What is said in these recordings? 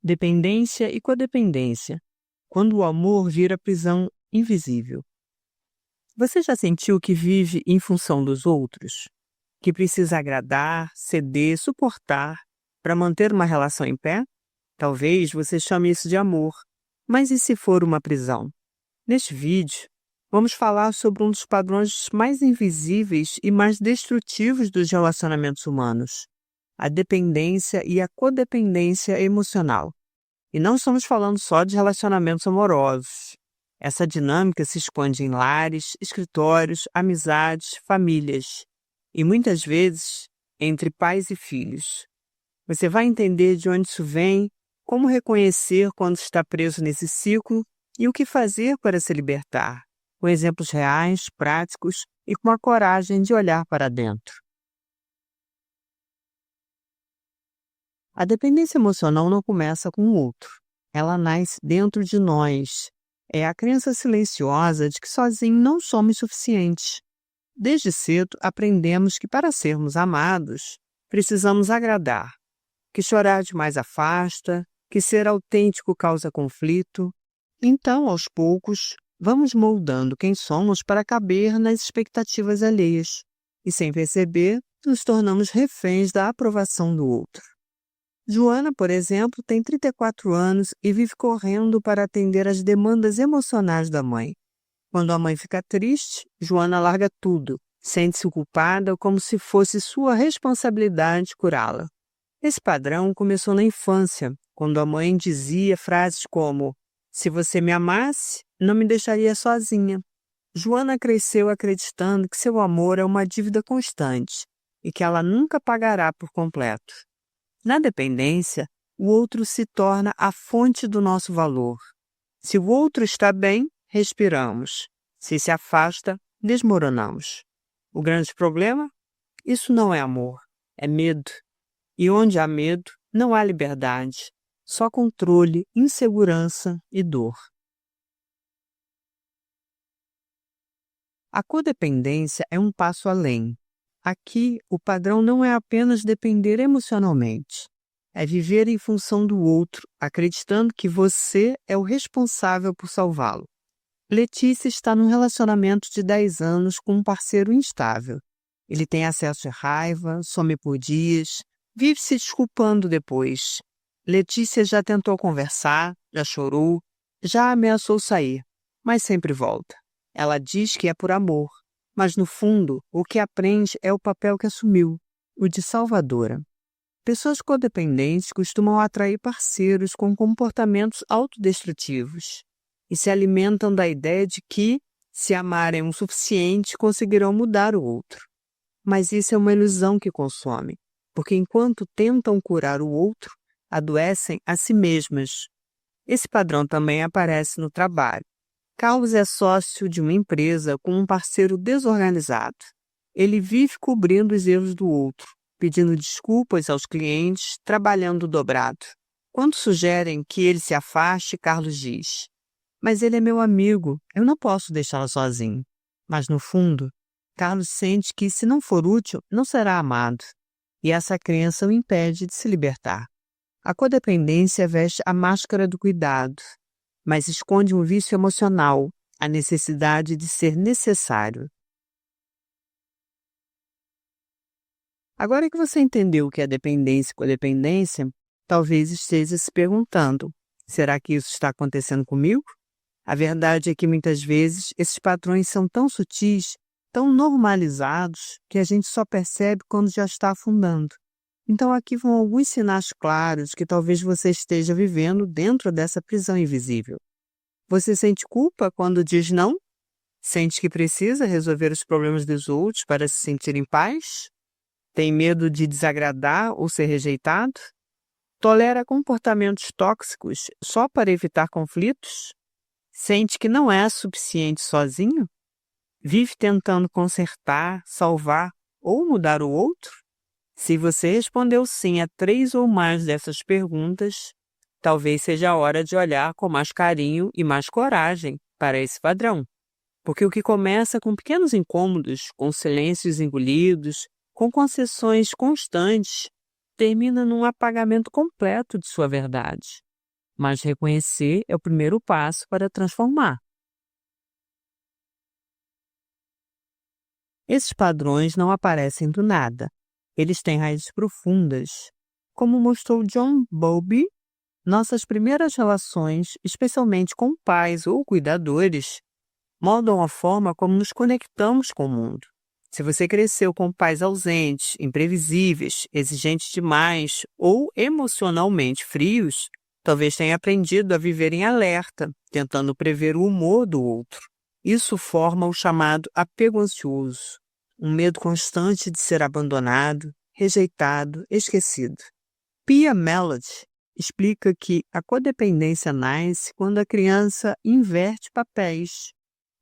Dependência e codependência, quando o amor vira prisão invisível. Você já sentiu que vive em função dos outros? Que precisa agradar, ceder, suportar para manter uma relação em pé? Talvez você chame isso de amor, mas e se for uma prisão? Neste vídeo, vamos falar sobre um dos padrões mais invisíveis e mais destrutivos dos relacionamentos humanos: a dependência e a codependência emocional. E não estamos falando só de relacionamentos amorosos. Essa dinâmica se expande em lares, escritórios, amizades, famílias e muitas vezes entre pais e filhos. Você vai entender de onde isso vem, como reconhecer quando está preso nesse ciclo e o que fazer para se libertar, com exemplos reais, práticos e com a coragem de olhar para dentro. A dependência emocional não começa com o outro. Ela nasce dentro de nós. É a crença silenciosa de que sozinhos não somos suficientes. Desde cedo, aprendemos que para sermos amados, precisamos agradar, que chorar demais afasta, que ser autêntico causa conflito. Então, aos poucos, vamos moldando quem somos para caber nas expectativas alheias. E sem perceber, nos tornamos reféns da aprovação do outro. Joana, por exemplo, tem 34 anos e vive correndo para atender às demandas emocionais da mãe. Quando a mãe fica triste, Joana larga tudo, sente-se culpada como se fosse sua responsabilidade curá-la. Esse padrão começou na infância, quando a mãe dizia frases como: "Se você me amasse, não me deixaria sozinha". Joana cresceu acreditando que seu amor é uma dívida constante e que ela nunca pagará por completo. Na dependência, o outro se torna a fonte do nosso valor. Se o outro está bem, respiramos. Se afasta, desmoronamos. O grande problema? Isso não é amor, é medo. E onde há medo, não há liberdade, só controle, insegurança e dor. A codependência é um passo além. Aqui, o padrão não é apenas depender emocionalmente. É viver em função do outro, acreditando que você é o responsável por salvá-lo. Letícia está num relacionamento de 10 anos com um parceiro instável. Ele tem acesso de raiva, some por dias, vive se desculpando depois. Letícia já tentou conversar, já chorou, já ameaçou sair, mas sempre volta. Ela diz que é por amor, mas no fundo o que aprende é o papel que assumiu, o de salvadora. Pessoas codependentes costumam atrair parceiros com comportamentos autodestrutivos e se alimentam da ideia de que, se amarem o suficiente, conseguirão mudar o outro. Mas isso é uma ilusão que consome, porque enquanto tentam curar o outro, adoecem a si mesmas. Esse padrão também aparece no trabalho. Carlos é sócio de uma empresa com um parceiro desorganizado. Ele vive cobrindo os erros do outro, pedindo desculpas aos clientes, trabalhando dobrado. Quando sugerem que ele se afaste, Carlos diz: "Mas ele é meu amigo, eu não posso deixá-lo sozinho". Mas no fundo, Carlos sente que, se não for útil, não será amado. E essa crença o impede de se libertar. A codependência veste a máscara do cuidado, mas esconde um vício emocional, a necessidade de ser necessário. Agora que você entendeu o que é dependência e codependência, talvez esteja se perguntando: será que isso está acontecendo comigo? A verdade é que muitas vezes esses padrões são tão sutis, tão normalizados, que a gente só percebe quando já está afundando. Então aqui vão alguns sinais claros que talvez você esteja vivendo dentro dessa prisão invisível. Você sente culpa quando diz não? Sente que precisa resolver os problemas dos outros para se sentir em paz? Tem medo de desagradar ou ser rejeitado? Tolera comportamentos tóxicos só para evitar conflitos? Sente que não é suficiente sozinho? Vive tentando consertar, salvar ou mudar o outro? Se você respondeu sim a 3 ou mais dessas perguntas, talvez seja a hora de olhar com mais carinho e mais coragem para esse padrão. Porque o que começa com pequenos incômodos, com silêncios engolidos, com concessões constantes, termina num apagamento completo de sua verdade. mas reconhecer é o primeiro passo para transformar. Esses padrões não aparecem do nada. Eles têm raízes profundas. Como mostrou John Bowlby, nossas primeiras relações, especialmente com pais ou cuidadores, moldam a forma como nos conectamos com o mundo. Se você cresceu com pais ausentes, imprevisíveis, exigentes demais ou emocionalmente frios, talvez tenha aprendido a viver em alerta, tentando prever o humor do outro. Isso forma o chamado apego ansioso, um medo constante de ser abandonado, rejeitado, esquecido. Pia Mellott explica que a codependência nasce quando a criança inverte papéis.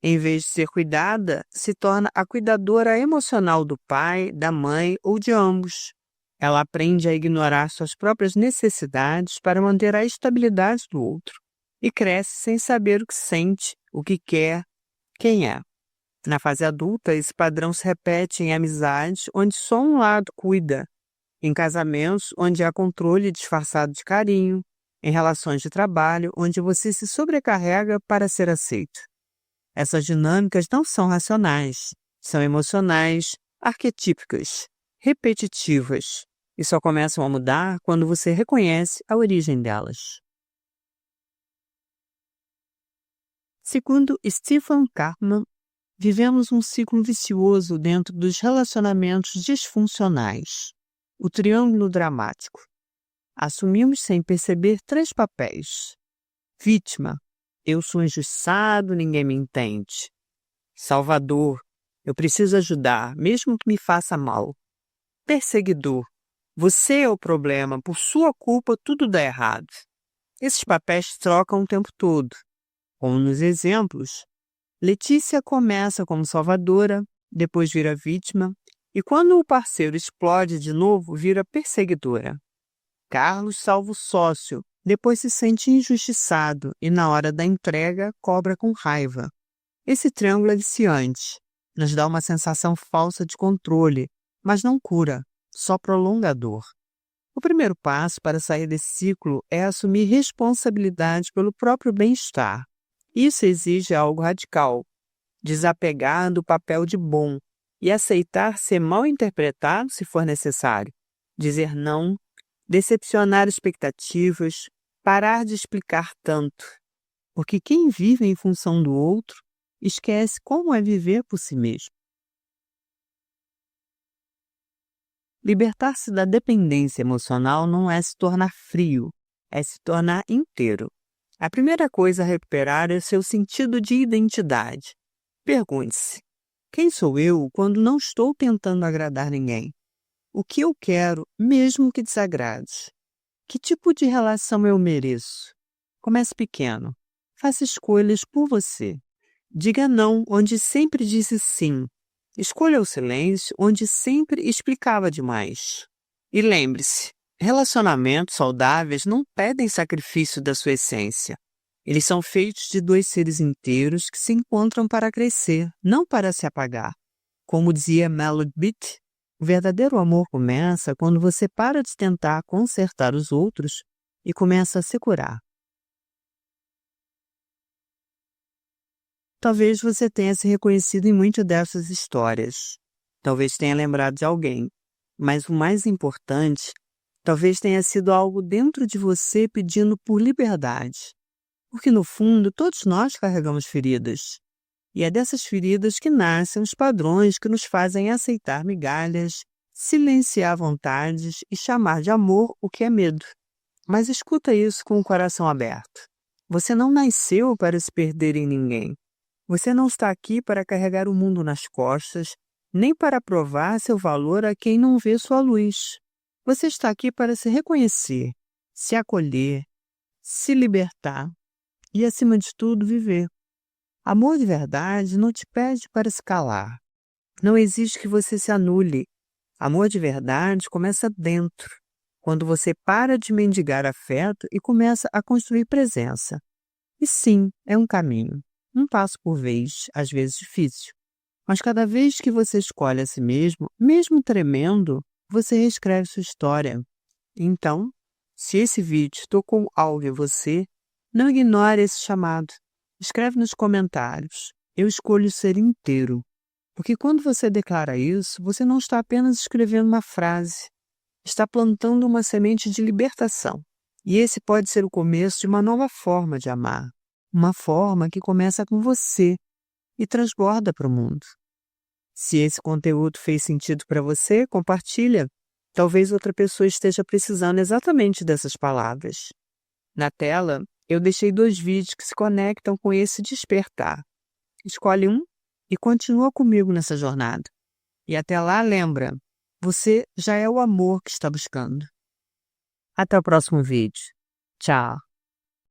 Em vez de ser cuidada, se torna a cuidadora emocional do pai, da mãe ou de ambos. Ela aprende a ignorar suas próprias necessidades para manter a estabilidade do outro e cresce sem saber o que sente, o que quer, quem é. Na fase adulta, esse padrão se repete em amizades onde só um lado cuida, em casamentos onde há controle disfarçado de carinho, em relações de trabalho onde você se sobrecarrega para ser aceito. Essas dinâmicas não são racionais, são emocionais, arquetípicas, repetitivas, e só começam a mudar quando você reconhece a origem delas. Segundo Stephen Karpman, vivemos um ciclo vicioso dentro dos relacionamentos disfuncionais, o triângulo dramático. Assumimos sem perceber 3 papéis. Vítima: eu sou injustiçado, ninguém me entende. Salvador: eu preciso ajudar, mesmo que me faça mal. Perseguidor: você é o problema, por sua culpa tudo dá errado. Esses papéis trocam o tempo todo. Como nos exemplos, Letícia começa como salvadora, depois vira vítima, e quando o parceiro explode de novo, vira perseguidora. Carlos salva o sócio, depois se sente injustiçado e na hora da entrega cobra com raiva. Esse triângulo é viciante, nos dá uma sensação falsa de controle, mas não cura, só prolonga a dor. O primeiro passo para sair desse ciclo é assumir responsabilidade pelo próprio bem-estar. Isso exige algo radical: desapegar do papel de bom e aceitar ser mal interpretado se for necessário, dizer não, decepcionar expectativas, parar de explicar tanto. Porque quem vive em função do outro esquece como é viver por si mesmo. Libertar-se da dependência emocional não é se tornar frio, é se tornar inteiro. A primeira coisa a recuperar é seu sentido de identidade. Pergunte-se: quem sou eu quando não estou tentando agradar ninguém? O que eu quero, mesmo que desagrade? Que tipo de relação eu mereço? Comece pequeno. Faça escolhas por você. Diga não onde sempre disse sim. Escolha o silêncio onde sempre explicava demais. E lembre-se: relacionamentos saudáveis não pedem sacrifício da sua essência. Eles são feitos de 2 seres inteiros que se encontram para crescer, não para se apagar. Como dizia Mellott Beat, o verdadeiro amor começa quando você para de tentar consertar os outros e começa a se curar. Talvez você tenha se reconhecido em muitas dessas histórias. Talvez tenha lembrado de alguém. Mas o mais importante, talvez tenha sido algo dentro de você pedindo por liberdade. Porque no fundo, todos nós carregamos feridas. E é dessas feridas que nascem os padrões que nos fazem aceitar migalhas, silenciar vontades e chamar de amor o que é medo. Mas escuta isso com o coração aberto. Você não nasceu para se perder em ninguém. Você não está aqui para carregar o mundo nas costas, nem para provar seu valor a quem não vê sua luz. Você está aqui para se reconhecer, se acolher, se libertar e, acima de tudo, viver. Amor de verdade não te pede para se calar. Não exige que você se anule. Amor de verdade começa dentro, quando você para de mendigar afeto e começa a construir presença. E sim, é um caminho. Um passo por vez, às vezes difícil. Mas cada vez que você escolhe a si mesmo, mesmo tremendo, você reescreve sua história. Então, se esse vídeo tocou algo em você, Não ignore esse chamado. Escreve nos comentários. Eu escolho ser inteiro. Porque quando você declara isso, você não está apenas escrevendo uma frase, está plantando uma semente de libertação. E esse pode ser o começo de uma nova forma de amar. Uma forma que começa com você e transborda para o mundo. Se esse conteúdo fez sentido para você, compartilha. Talvez outra pessoa esteja precisando exatamente dessas palavras. Na tela, eu deixei 2 vídeos que se conectam com esse despertar. Escolhe um e continua comigo nessa jornada. E até lá, lembra, você já é o amor que está buscando. Até o próximo vídeo. Tchau!